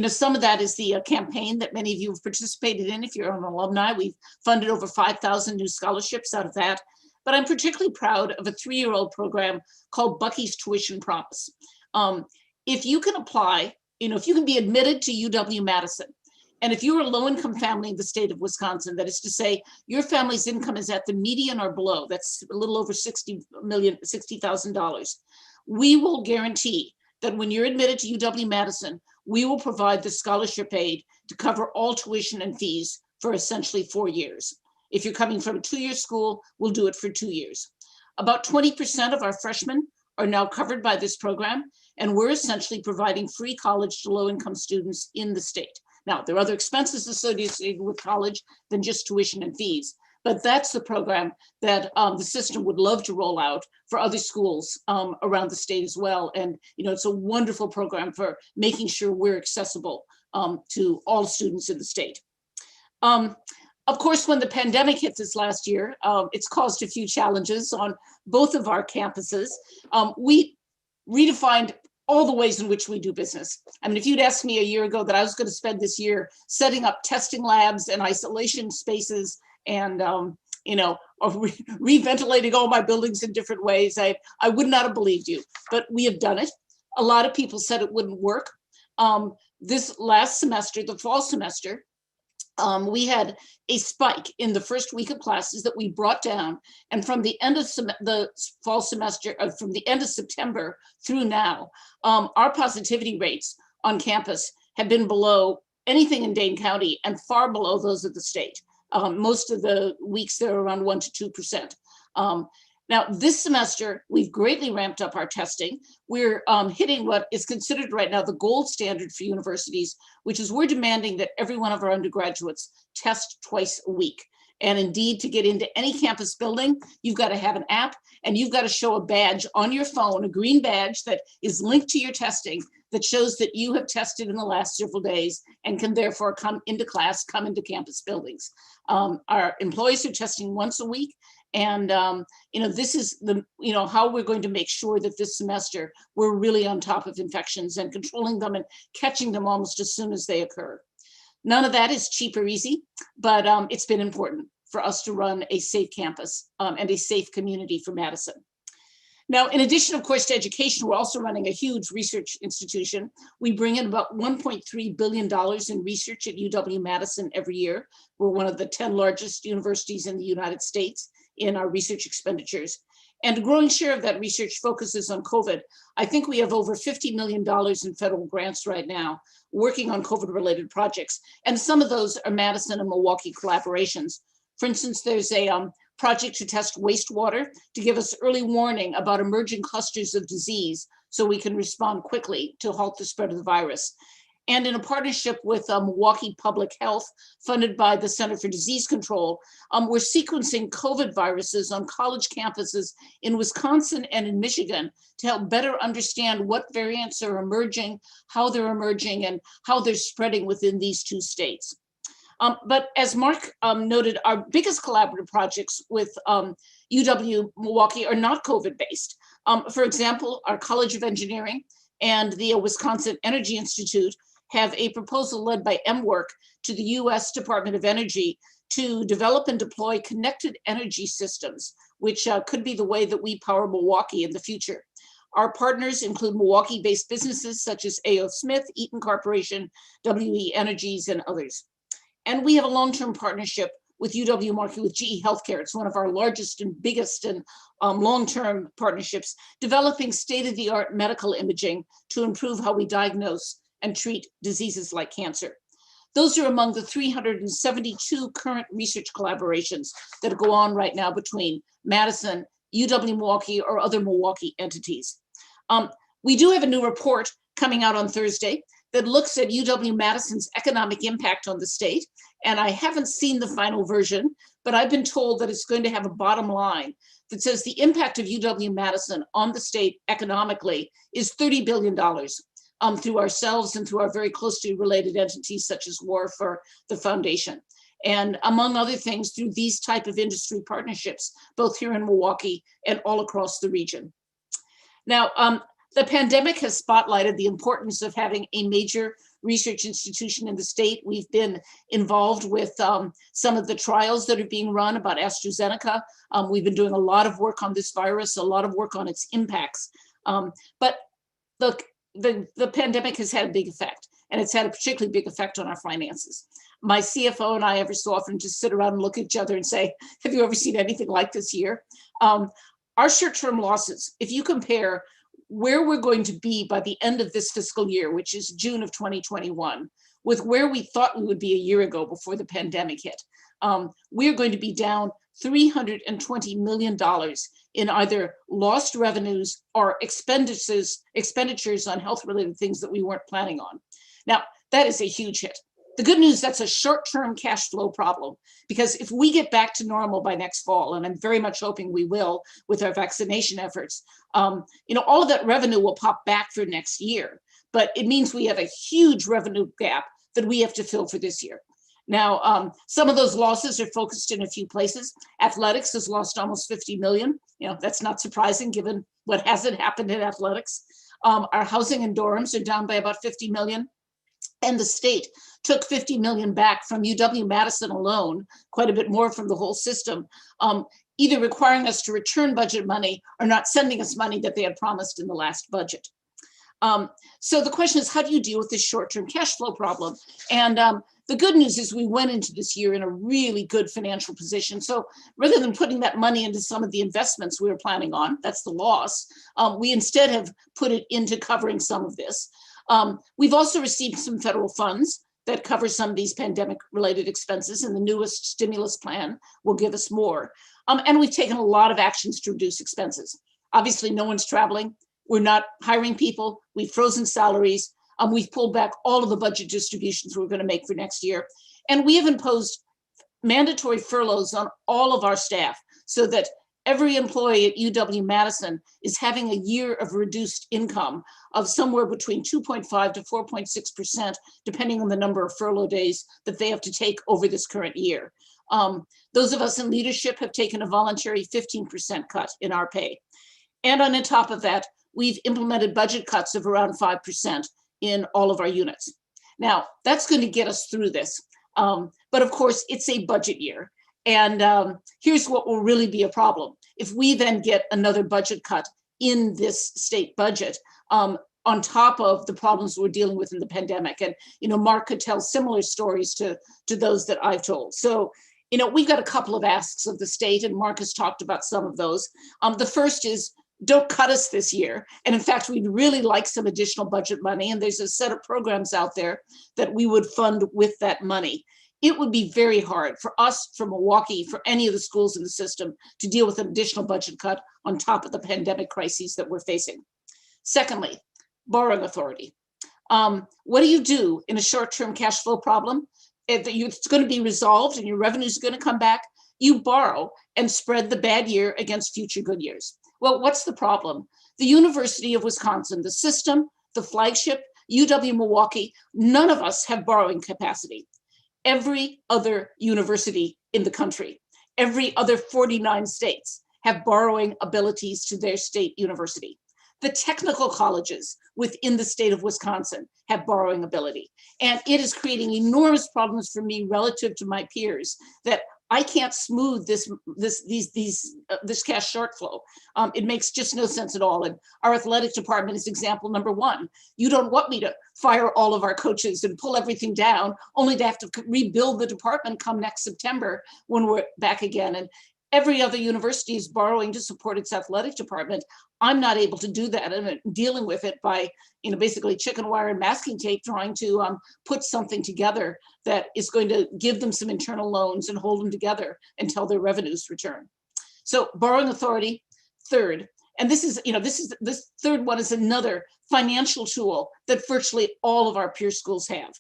some of that is the campaign that many of you have participated in. If you're an alumni, we've funded over 5,000 new scholarships out of that. But I'm particularly proud of a 3-year-old program called Bucky's Tuition Promise. If you can apply, if you can be admitted to UW-Madison, and if you're a low-income family in the state of Wisconsin, that is to say, your family's income is at the median or below, that's a little over $60,000, we will guarantee that when you're admitted to UW-Madison, we will provide the scholarship aid to cover all tuition and fees for essentially 4 years. If you're coming from a 2-year school, we'll do it for 2 years. About 20% of our freshmen are now covered by this program, and we're essentially providing free college to low-income students in the state. Now, there are other expenses associated with college than just tuition and fees, but that's the program that the system would love to roll out for other schools around the state as well. And, it's a wonderful program for making sure we're accessible to all students in the state. Of course, when the pandemic hit this last year, it's caused a few challenges on both of our campuses. We redefined all the ways in which we do business. I mean, if you'd asked me a year ago that I was going to spend this year setting up testing labs and isolation spaces and, reventilating all my buildings in different ways, I would not have believed you, but we have done it. A lot of people said it wouldn't work. This last semester, the fall semester, we had a spike in the first week of classes that we brought down. And from the end of the fall semester, from the end of September through now, our positivity rates on campus have been below anything in Dane County and far below those of the state. Most of the weeks they're around 1 to 2%. Now, this semester, we've greatly ramped up our testing. We're hitting what is considered right now the gold standard for universities, which is we're demanding that every one of our undergraduates test twice a week. And indeed, to get into any campus building, you've got to have an app and you've got to show a badge on your phone, a green badge that is linked to your testing that shows that you have tested in the last several days and can therefore come into class, come into campus buildings. Our employees are testing once a week. And, this is how we're going to make sure that this semester we're really on top of infections and controlling them and catching them almost as soon as they occur. None of that is cheap or easy, but it's been important for us to run a safe campus and a safe community for Madison. Now, in addition, of course, to education, we're also running a huge research institution. We bring in about $1.3 billion in research at UW-Madison every year. We're one of the 10 largest universities in the United States in our research expenditures. And a growing share of that research focuses on COVID. I think we have over $50 million in federal grants right now working on COVID-related projects. And some of those are Madison and Milwaukee collaborations. For instance, there's a project to test wastewater to give us early warning about emerging clusters of disease so we can respond quickly to halt the spread of the virus. And in a partnership with Milwaukee Public Health, funded by the Center for Disease Control, we're sequencing COVID viruses on college campuses in Wisconsin and in Michigan to help better understand what variants are emerging, how they're emerging, and how they're spreading within these two states. But as Mark noted, our biggest collaborative projects with UW-Milwaukee are not COVID-based. For example, our College of Engineering and the Wisconsin Energy Institute have a proposal led by MWork to the US Department of Energy to develop and deploy connected energy systems, which could be the way that we power Milwaukee in the future. Our partners include Milwaukee-based businesses such as A.O. Smith, Eaton Corporation, WE Energies, and others. And we have a long-term partnership with UW-Market with GE Healthcare. It's one of our largest and biggest and long-term partnerships, developing state-of-the-art medical imaging to improve how we diagnose and treat diseases like cancer. Those are among the 372 current research collaborations that go on right now between Madison, UW-Milwaukee, or other Milwaukee entities. We do have a new report coming out on Thursday that looks at UW-Madison's economic impact on the state. And I haven't seen the final version, but I've been told that it's going to have a bottom line that says the impact of UW-Madison on the state economically is $30 billion through ourselves and through our very closely related entities such as WARF or the foundation. And among other things, through these type of industry partnerships, both here in Milwaukee and all across the region. Now, the pandemic has spotlighted the importance of having a major research institution in the state. We've been involved with some of the trials that are being run about AstraZeneca. We've been doing a lot of work on this virus, a lot of work on its impacts. But the pandemic has had a big effect, and it's had a particularly big effect on our finances. My CFO and I every so often just sit around and look at each other and say, have you ever seen anything like this year? Our short-term losses, if you compare where we're going to be by the end of this fiscal year, which is June of 2021, with where we thought we would be a year ago before the pandemic hit, we're going to be down $320 million in either lost revenues or expenditures on health-related things that we weren't planning on. Now, that is a huge hit. The good news, that's a short-term cash flow problem, because if we get back to normal by next fall, and I'm very much hoping we will with our vaccination efforts, all of that revenue will pop back for next year. But it means we have a huge revenue gap that we have to fill for this year. Now, some of those losses are focused in a few places. Athletics has lost almost 50 million. That's not surprising given what hasn't happened in athletics. Our housing and dorms are down by about 50 million. And the state took 50 million back from UW-Madison alone, quite a bit more from the whole system, either requiring us to return budget money or not sending us money that they had promised in the last budget. So the question is, how do you deal with this short-term cash flow problem? And the good news is we went into this year in a really good financial position. So rather than putting that money into some of the investments we were planning on, that's the loss, we instead have put it into covering some of this. We've also received some federal funds that cover some of these pandemic-related expenses, and the newest stimulus plan will give us more. And we've taken a lot of actions to reduce expenses. Obviously, no one's traveling. We're not hiring people. We've frozen salaries. We've pulled back all of the budget distributions we're going to make for next year. And we have imposed mandatory furloughs on all of our staff so that every employee at UW-Madison is having a year of reduced income of somewhere between 2.5 to 4.6%, depending on the number of furlough days that they have to take over this current year. Those of us in leadership have taken a voluntary 15% cut in our pay. And on top of that, we've implemented budget cuts of around 5% in all of our units. Now, that's going to get us through this. But of course, it's a budget year. And here's what will really be a problem. If we then get another budget cut in this state budget, on top of the problems we're dealing with in the pandemic. And, Mark could tell similar stories to those that I've told. So, we've got a couple of asks of the state, and Mark has talked about some of those. The first is, don't cut us this year. And in fact, we'd really like some additional budget money. And there's a set of programs out there that we would fund with that money. It would be very hard for us, for Milwaukee, for any of the schools in the system to deal with an additional budget cut on top of the pandemic crises that we're facing. Secondly, borrowing authority. What do you do in a short-term cash flow problem? If it's going to be resolved and your revenues are going to come back, you borrow and spread the bad year against future good years. Well, what's the problem? The University of Wisconsin, the system, the flagship, UW-Milwaukee, none of us have borrowing capacity. Every other university in the country, every other 49 states have borrowing abilities to their state university. The technical colleges within the state of Wisconsin have borrowing ability. And it is creating enormous problems for me relative to my peers that I can't smooth this cash shortflow. It makes just no sense at all. And our athletic department is example number one. You don't want me to fire all of our coaches and pull everything down, only to have to rebuild the department come next September when we're back again. And every other university is borrowing to support its athletic department. I'm not able to do that. I'm dealing with it by, basically chicken wire and masking tape, trying to put something together that is going to give them some internal loans and hold them together until their revenues return. So borrowing authority, third. And this third one is another financial tool that virtually all of our peer schools have.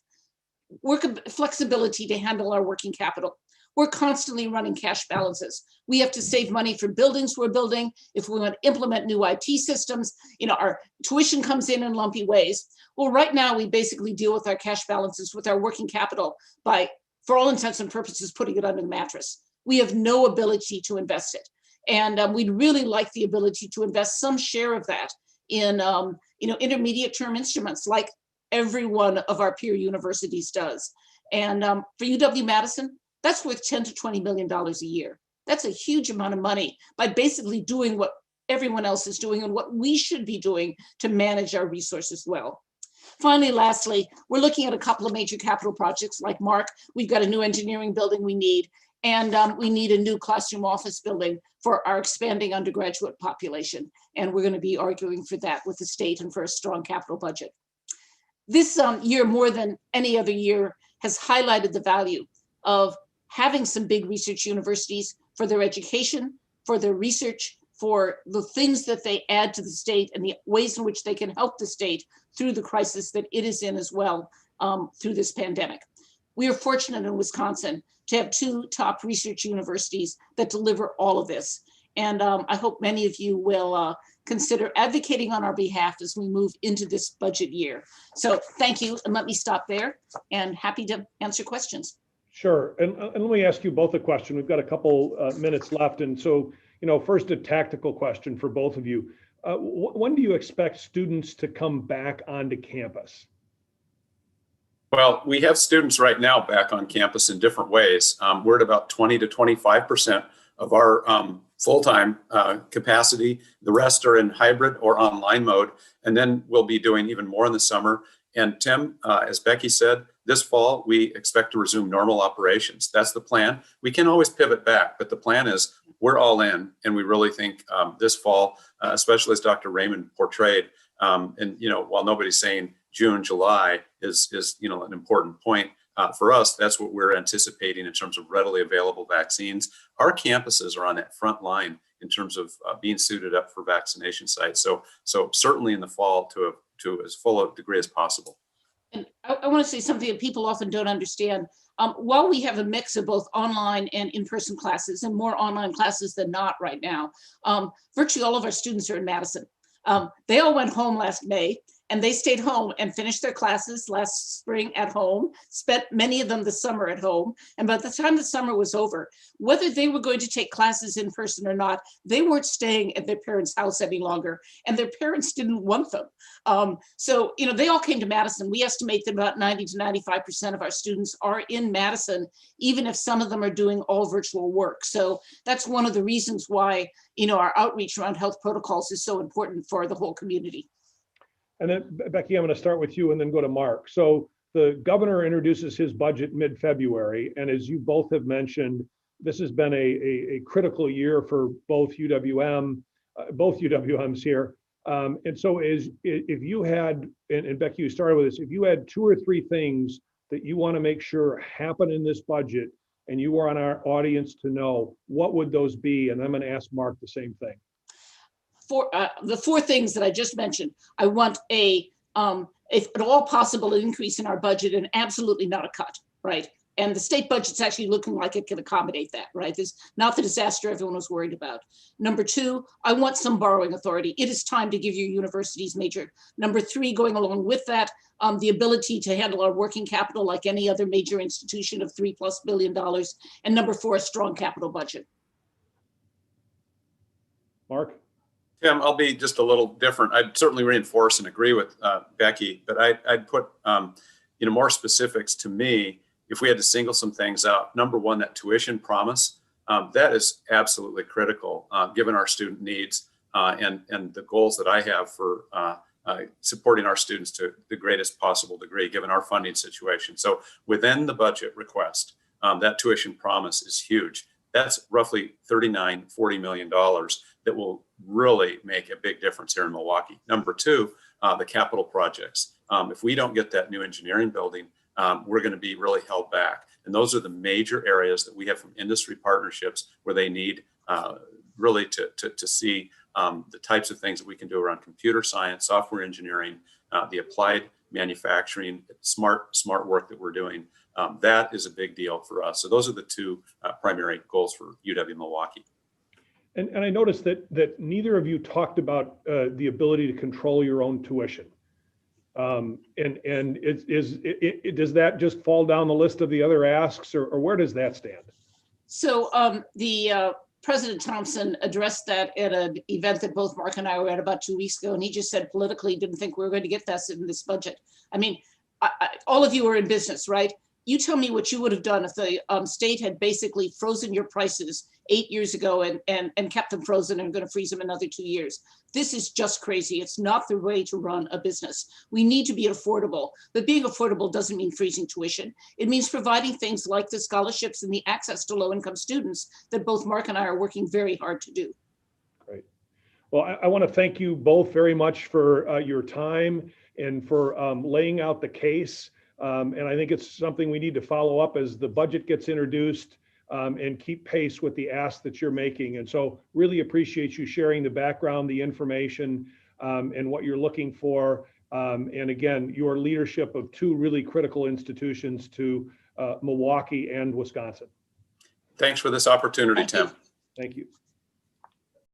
Flexibility to handle our working capital. We're constantly running cash balances. We have to save money for buildings we're building. If we want to implement new IT systems, our tuition comes in lumpy ways. Well, right now we basically deal with our cash balances with our working capital by, for all intents and purposes, putting it under the mattress. We have no ability to invest it. And we'd really like the ability to invest some share of that in intermediate term instruments like every one of our peer universities does. And for UW-Madison, that's worth $10 to $20 million a year. That's a huge amount of money by basically doing what everyone else is doing and what we should be doing to manage our resources well. Finally, lastly, we're looking at a couple of major capital projects like Mark. We've got a new engineering building we need, and we need a new classroom office building for our expanding undergraduate population. And we're going to be arguing for that with the state and for a strong capital budget. This year, more than any other year, has highlighted the value of having some big research universities for their education, for their research, for the things that they add to the state and the ways in which they can help the state through the crisis that it is in as well through this pandemic. We are fortunate in Wisconsin to have two top research universities that deliver all of this. And I hope many of you will consider advocating on our behalf as we move into this budget year. So thank you, and let me stop there, and happy to answer questions. Sure. And let me ask you both a question. We've got a couple minutes left. And so, first a tactical question for both of you. When do you expect students to come back onto campus? Well, we have students right now back on campus in different ways. We're at about 20 to 25% of our full-time capacity. The rest are in hybrid or online mode. And then we'll be doing even more in the summer. And Tim, as Becky said, this fall, we expect to resume normal operations. That's the plan. We can always pivot back, but the plan is we're all in, and we really think this fall, especially as Dr. Raymond portrayed, and while nobody's saying June, July is an important point for us, that's what we're anticipating in terms of readily available vaccines. Our campuses are on that front line in terms of being suited up for vaccination sites. So certainly in the fall to as full a degree as possible. And I want to say something that people often don't understand. While we have a mix of both online and in-person classes, and more online classes than not right now, virtually all of our students are in Madison. They all went home last May, and they stayed home and finished their classes last spring at home, spent many of them the summer at home. And by the time the summer was over, whether they were going to take classes in person or not, they weren't staying at their parents' house any longer, and their parents didn't want them. So they all came to Madison. We estimate that about 90 to 95% of our students are in Madison, even if some of them are doing all virtual work. So that's one of the reasons why our outreach around health protocols is so important for the whole community. And then, Becky, I'm going to start with you and then go to Mark. So the governor introduces his budget mid-February. And as you both have mentioned, this has been a critical year for both both UWMs here. And so if you had, and Becky, you started with this, if you had two or three things that you want to make sure happen in this budget and you want our audience to know, what would those be? And I'm going to ask Mark the same thing. The four things that I just mentioned, I want if at all possible, an increase in our budget and absolutely not a cut, right? And the state budget's actually looking like it can accommodate that, right? There's not the disaster everyone was worried about. Number two, I want some borrowing authority. It is time to give your universities major. Number three, going along with that, the ability to handle our working capital like any other major institution of $3+ billion. And number four, a strong capital budget. Mark? Tim, I'll be just a little different. I'd certainly reinforce and agree with Becky, but I'd put more specifics to me if we had to single some things out, number one, that tuition promise, that is absolutely critical given our student needs and the goals that I have for supporting our students to the greatest possible degree, given our funding situation. So within the budget request, that tuition promise is huge. That's roughly $40 million that will really make a big difference here in Milwaukee. Number two, the capital projects. If we don't get that new engineering building, we're going to be really held back. And those are the major areas that we have from industry partnerships where they need really to see the types of things that we can do around computer science, software engineering, the applied manufacturing, smart work that we're doing. That is a big deal for us. So those are the two primary goals for UW-Milwaukee. And I noticed that neither of you talked about the ability to control your own tuition. And does that just fall down the list of the other asks, or where does that stand? So President Thompson addressed that at an event that both Mark and I were at about 2 weeks ago, and he just said politically didn't think we were going to get that in this budget. I mean, all of you are in business, right? You tell me what you would have done if the state had basically frozen your prices 8 years ago and kept them frozen and going to freeze them another 2 years. This is just crazy. It's not the way to run a business. We need to be affordable, but being affordable doesn't mean freezing tuition. It means providing things like the scholarships and the access to low-income students that both Mark and I are working very hard to do. Great. Well, I want to thank you both very much for your time and for laying out the case. And I think it's something we need to follow up as the budget gets introduced and keep pace with the ask that you're making. And so really appreciate you sharing the background, the information, and what you're looking for. And again, your leadership of two really critical institutions to Milwaukee and Wisconsin. Thanks for this opportunity, Tim. Thank you.